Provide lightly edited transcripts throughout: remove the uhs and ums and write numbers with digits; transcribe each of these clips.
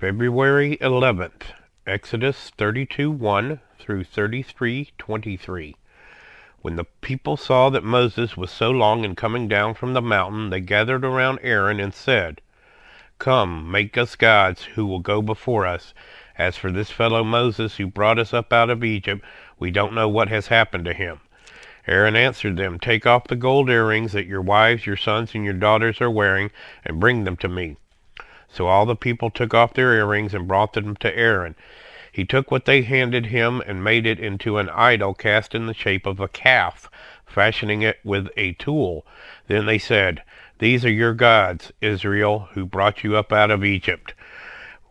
February 11th, Exodus 32:1 through 33:23. When the people saw that Moses was so long in coming down from the mountain, they gathered around Aaron and said, "Come, make us gods who will go before us. As for this fellow Moses who brought us up out of Egypt, we don't know what has happened to him." Aaron answered them, "Take off the gold earrings that your wives, your sons, and your daughters are wearing, and bring them to me." So all the people took off their earrings and brought them to Aaron. He took what they handed him and made it into an idol cast in the shape of a calf, fashioning it with a tool. Then they said, "These are your gods, Israel, who brought you up out of Egypt."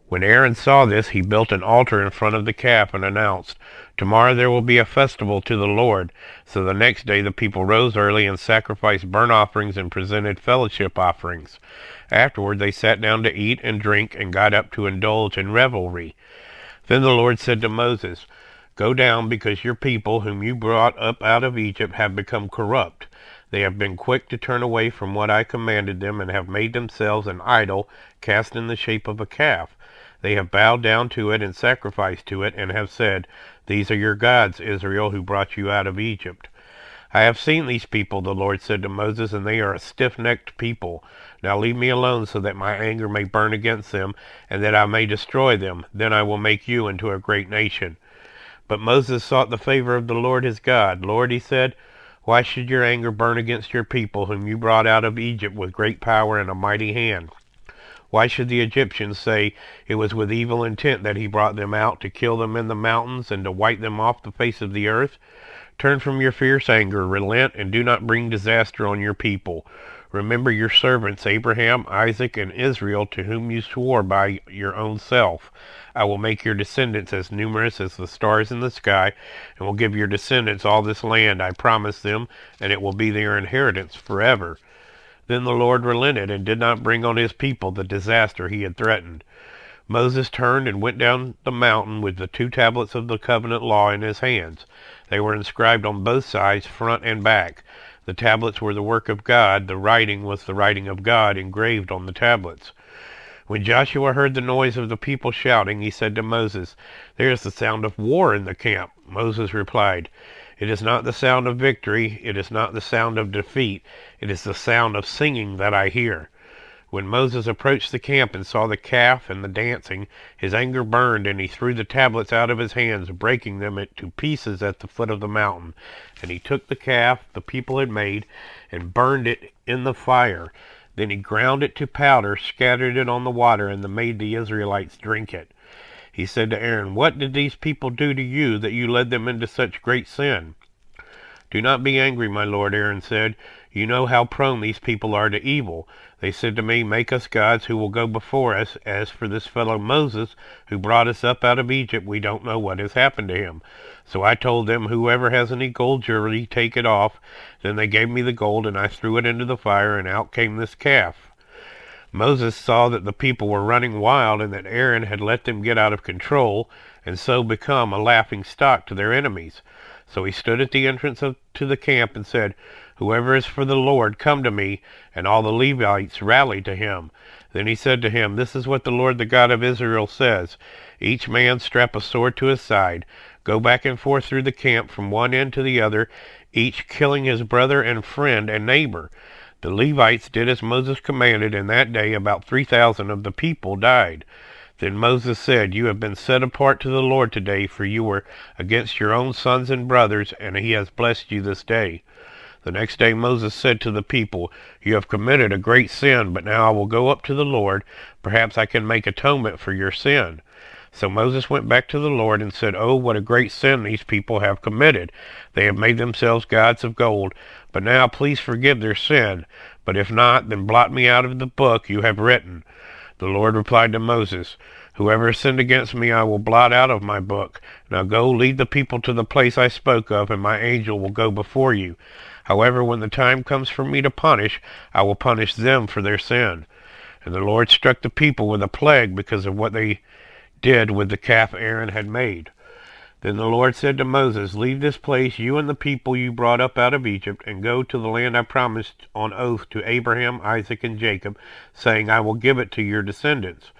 When Aaron saw this, he built an altar in front of the calf and announced, "Tomorrow there will be a festival to the Lord." So the next day the people rose early and sacrificed burnt offerings and presented fellowship offerings. Afterward they sat down to eat and drink and got up to indulge in revelry. Then the Lord said to Moses, "Go down, because your people, whom you brought up out of Egypt, have become corrupt. They have been quick to turn away from what I commanded them, and have made themselves an idol cast in the shape of a calf. They have bowed down to it and sacrificed to it, and have said, 'These are your gods, Israel, who brought you out of Egypt.' I have seen these people," the Lord said to Moses, "and they are a stiff-necked people. Now leave me alone, so that my anger may burn against them, and that I may destroy them. Then I will make you into a great nation." But Moses sought the favor of the Lord his God. "Lord," he said, "why should your anger burn against your people, whom you brought out of Egypt with great power and a mighty hand? Why should the Egyptians say it was with evil intent that he brought them out, to kill them in the mountains and to wipe them off the face of the earth? Turn from your fierce anger, relent, and do not bring disaster on your people. Remember your servants Abraham, Isaac, and Israel, to whom you swore by your own self. I will make your descendants as numerous as the stars in the sky, and will give your descendants all this land I promised them, and it will be their inheritance forever." Then the Lord relented and did not bring on his people the disaster he had threatened. Moses turned and went down the mountain with the 2 tablets of the covenant law in his hands. They were inscribed on both sides, front and back. The tablets were the work of God. The writing was the writing of God engraved on the tablets. When Joshua heard the noise of the people shouting, he said to Moses, "There is the sound of war in the camp." Moses replied, "It is not the sound of victory. It is not the sound of defeat. It is the sound of singing that I hear." When Moses approached the camp and saw the calf and the dancing, his anger burned, and he threw the tablets out of his hands, breaking them to pieces at the foot of the mountain. And he took the calf the people had made and burned it in the fire. Then he ground it to powder, scattered it on the water, and made the Israelites drink it. He said to Aaron, "What did these people do to you, that you led them into such great sin?" "Do not be angry, my lord," Aaron said. "You know how prone these people are to evil. They said to me, 'Make us gods who will go before us.' As for this fellow Moses, who brought us up out of Egypt, we don't know what has happened to him." So I told them, 'Whoever has any gold jewelry, take it off.' Then they gave me the gold, and I threw it into the fire, and out came this calf." Moses saw that the people were running wild, and that Aaron had let them get out of control, and so become a laughing stock to their enemies. So he stood at the entrance to the camp and said, "Whoever is for the Lord, come to me." And all the Levites rallied to him. Then he said to him, "This is what the Lord, the God of Israel, says. Each man strap a sword to his side. Go back and forth through the camp from one end to the other, each killing his brother and friend and neighbor." The Levites did as Moses commanded, and that day about 3,000 of the people died. Then Moses said, "You have been set apart to the Lord today, for you were against your own sons and brothers, and he has blessed you this day." The next day Moses said to the people, "You have committed a great sin, but now I will go up to the Lord. Perhaps I can make atonement for your sin." So Moses went back to the Lord and said, "Oh, what a great sin these people have committed. They have made themselves gods of gold. But now please forgive their sin. But if not, then blot me out of the book you have written." The Lord replied to Moses, "Whoever has sinned against me I will blot out of my book. Now go, lead the people to the place I spoke of, and my angel will go before you. However, when the time comes for me to punish, I will punish them for their sin." And the Lord struck the people with a plague because of what they did with the calf Aaron had made. Then the Lord said to Moses, "Leave this place, you and the people you brought up out of Egypt, and go to the land I promised on oath to Abraham, Isaac, and Jacob, saying, 'I will give it to your descendants.'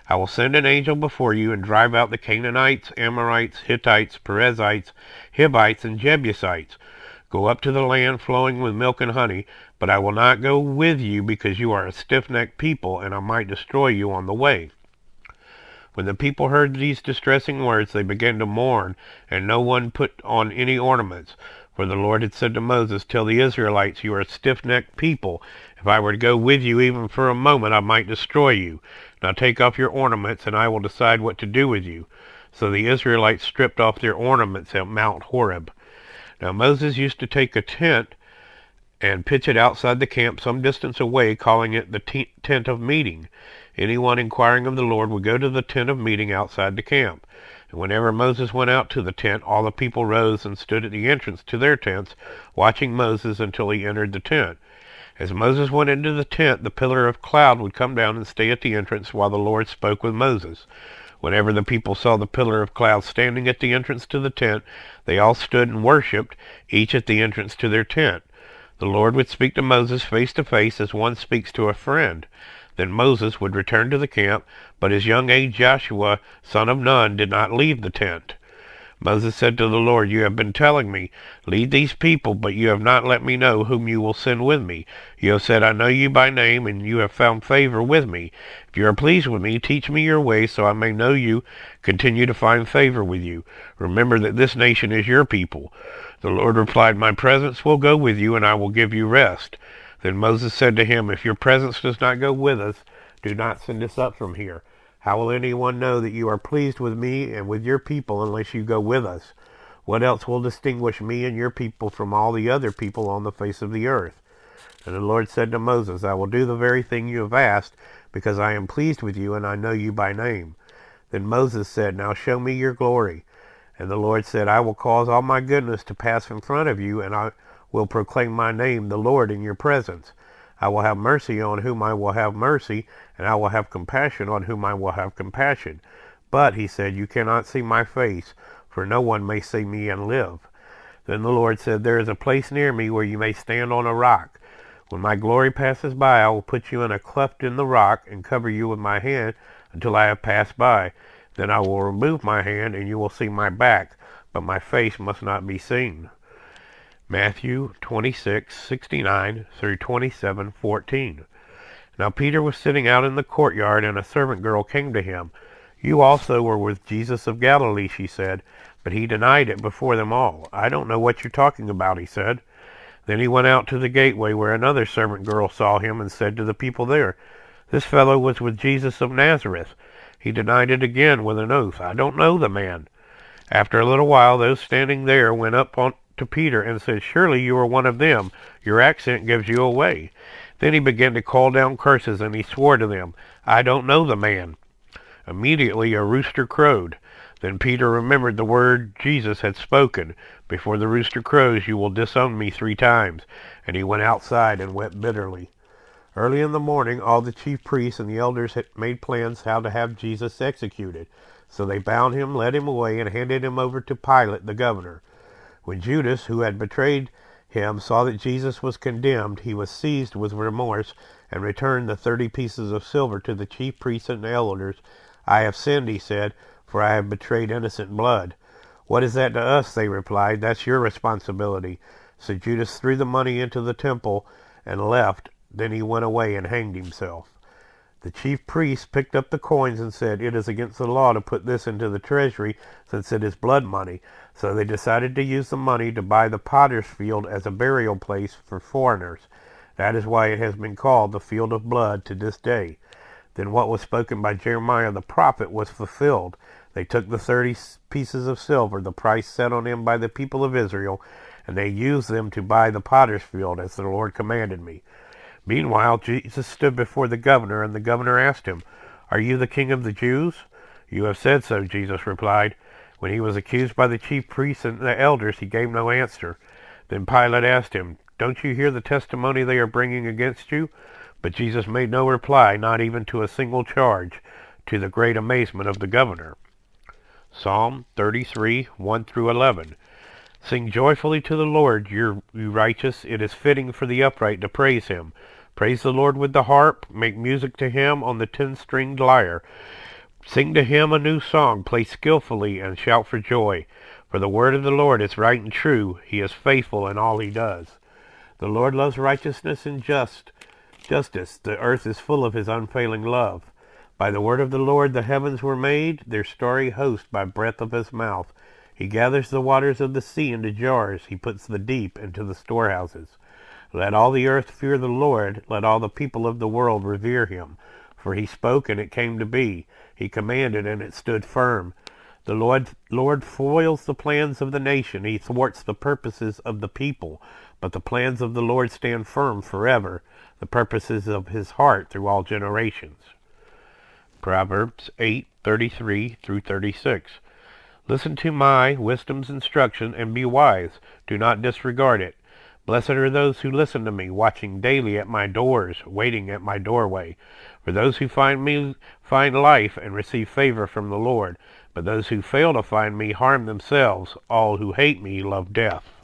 I will send an angel before you and drive out the Canaanites, Amorites, Hittites, Perizzites, Hivites, and Jebusites. Go up to the land flowing with milk and honey, but I will not go with you because you are a stiff-necked people, and I might destroy you on the way." When the people heard these distressing words, they began to mourn, and no one put on any ornaments. For the Lord had said to Moses, "Tell the Israelites, you are a stiff-necked people. If I were to go with you even for a moment, I might destroy you. Now take off your ornaments, and I will decide what to do with you." So the Israelites stripped off their ornaments at Mount Horeb. Now Moses used to take a tent and pitch it outside the camp some distance away, calling it the tent of meeting. Anyone inquiring of the Lord would go to the tent of meeting outside the camp. And whenever Moses went out to the tent, all the people rose and stood at the entrance to their tents, watching Moses until he entered the tent. As Moses went into the tent, the pillar of cloud would come down and stay at the entrance while the Lord spoke with Moses. Whenever the people saw the pillar of cloud standing at the entrance to the tent, they all stood and worshipped, each at the entrance to their tent. The Lord would speak to Moses face to face as one speaks to a friend. Then Moses would return to the camp, but his young aide Joshua, son of Nun, did not leave the tent. Moses said to the Lord, "You have been telling me, 'Lead these people,' but you have not let me know whom you will send with me. You have said, 'I know you by name, and you have found favor with me.' If you are pleased with me, teach me your ways so I may know you, continue to find favor with you. Remember that this nation is your people." The Lord replied, "My presence will go with you, and I will give you rest." Then Moses said to him, "If your presence does not go with us, do not send us up from here. How will anyone know that you are pleased with me and with your people unless you go with us? What else will distinguish me and your people from all the other people on the face of the earth?" And the Lord said to Moses, "I will do the very thing you have asked, because I am pleased with you and I know you by name." Then Moses said, "Now show me your glory." And the Lord said, "I will cause all my goodness to pass in front of you, and I will proclaim my name, the Lord, in your presence. I will have mercy on whom I will have mercy, and I will have compassion on whom I will have compassion. But," he said, "you cannot see my face, for no one may see me and live." Then the Lord said, "There is a place near me where you may stand on a rock. When my glory passes by, I will put you in a cleft in the rock and cover you with my hand until I have passed by. Then I will remove my hand, and you will see my back, but my face must not be seen." Matthew 26:69 through 27:14. Now Peter was sitting out in the courtyard, and a servant girl came to him. "You also were with Jesus of Galilee," she said, but he denied it before them all. "I don't know what you're talking about," he said. Then he went out to the gateway, where another servant girl saw him and said to the people there, "This fellow was with Jesus of Nazareth." He denied it again with an oath, "I don't know the man." After a little while, those standing there went up to Peter and said, "Surely you are one of them. Your accent gives you away." Then he began to call down curses, and he swore to them, "I don't know the man." Immediately a rooster crowed. Then Peter remembered the word Jesus had spoken, "Before the rooster crows, you will disown me 3 times." And he went outside and wept bitterly. Early in the morning, all the chief priests and the elders had made plans how to have Jesus executed. So they bound him, led him away, and handed him over to Pilate, the governor. When Judas, who had betrayed him, saw that Jesus was condemned, he was seized with remorse and returned the 30 pieces of silver to the chief priests and elders. "I have sinned," he said, "for I have betrayed innocent blood." "What is that to us?" they replied. "That's your responsibility." So Judas threw the money into the temple and left. Then he went away and hanged himself. The chief priests picked up the coins and said, "It is against the law to put this into the treasury, since it is blood money." So they decided to use the money to buy the potter's field as a burial place for foreigners. That is why it has been called the Field of Blood to this day. Then what was spoken by Jeremiah the prophet was fulfilled. They took the 30 pieces of silver, the price set on them by the people of Israel, and they used them to buy the potter's field, as the Lord commanded me. Meanwhile, Jesus stood before the governor, and the governor asked him, "Are you the king of the Jews?" "You have said so," Jesus replied. When he was accused by the chief priests and the elders, he gave no answer. Then Pilate asked him, "Don't you hear the testimony they are bringing against you?" But Jesus made no reply, not even to a single charge, to the great amazement of the governor. Psalm 33, 1 through 11. Sing joyfully to the Lord, you righteous. It is fitting for the upright to praise him. Praise the Lord with the harp. Make music to him on the 10-stringed lyre. Sing to him a new song, play skillfully, and shout for joy. For the word of the Lord is right and true. He is faithful in all he does. The Lord loves righteousness and justice. The earth is full of his unfailing love. By the word of the Lord the heavens were made, their starry host by breath of his mouth. He gathers the waters of the sea into jars. He puts the deep into the storehouses. Let all the earth fear the Lord. Let all the people of the world revere him. For he spoke, and it came to be. He commanded, and it stood firm. The Lord foils the plans of the nation. He thwarts the purposes of the people. But the plans of the Lord stand firm forever, the purposes of his heart through all generations. Proverbs 8:33 through 36. Listen to my wisdom's instruction and be wise. Do not disregard it. Blessed are those who listen to me, watching daily at my doors, waiting at my doorway. For those who find me find life and receive favor from the Lord. But those who fail to find me harm themselves. All who hate me love death.